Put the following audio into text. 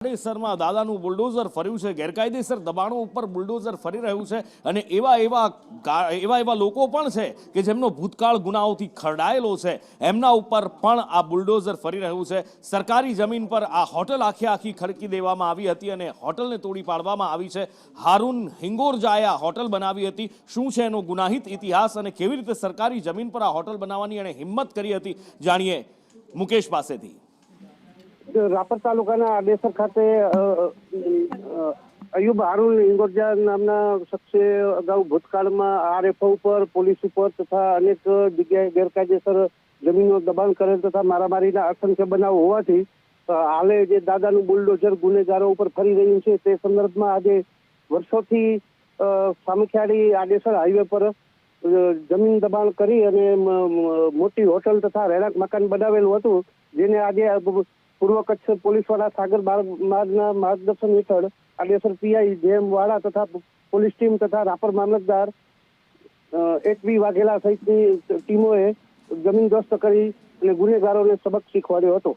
આડેસરમાં દાદાનું બુલડોઝર ફર્યું છે, ગેરકાયદેસર દબાણો ઉપર બુલડોઝર ફરી રહ્યું છે અને એવા લોકો પણ છે કે જેમનો ભૂતકાળ ગુનાઓથી ખરડાયેલો છે, એમના ઉપર પણ આ બુલડોઝર ફરી રહ્યું છે। સરકારી જમીન પર આ હોટલ આખી ખડકી દેવામાં આવી હતી અને હોટલને તોડી પાડવામાં આવી છે। હારૂન હિંગોરજાએ આ હોટલ બનાવી હતી। શું છે એનો ગુનાહિત ઇતિહાસ અને કેવી રીતે સરકારી જમીન પર આ હોટલ બનાવવાની એણે હિંમત કરી હતી, જાણીએ મુકેશ પાસેથી। રાપર તાલુકાના આડેસર ખાતે અયુબ હારૂન હિંગોરજા નામના શખ્સે અગાઉ ભૂતકાળમાં આરએફઓ ઉપર, પોલીસ ઉપર તથા અનેક જગ્યાએ ગેરકાયદેસર જમીનનો દબાણ કરેલ તથા મારામારીના અસંખ્ય બનાવ હોવાથી હાલે જે દાદાનું બુલડોઝર ગુનેગારો ઉપર ફરી રહ્યું છે તે સંદર્ભમાં આજે વર્ષોથી સામખિયાળી આડેસર હાઈવે પર જમીન દબાણ કરી અને મોટી હોટલ તથા રહેણાંક મકાન બનાવેલું હતું, જેને આજે પૂર્વ કચ્છ પોલીસવાળા સાગર માર્ગના માર્ગદર્શન હેઠળ આડેસર પીઆઈ જેએમ વાળા તથા પોલીસ ટીમ તથા રાપર મામલતદાર HB વાઘેલા સહિતની ટીમોએ જમીન ગસ્ત કરી અને ગુનેગારોને સબક શીખવાડ્યો હતો।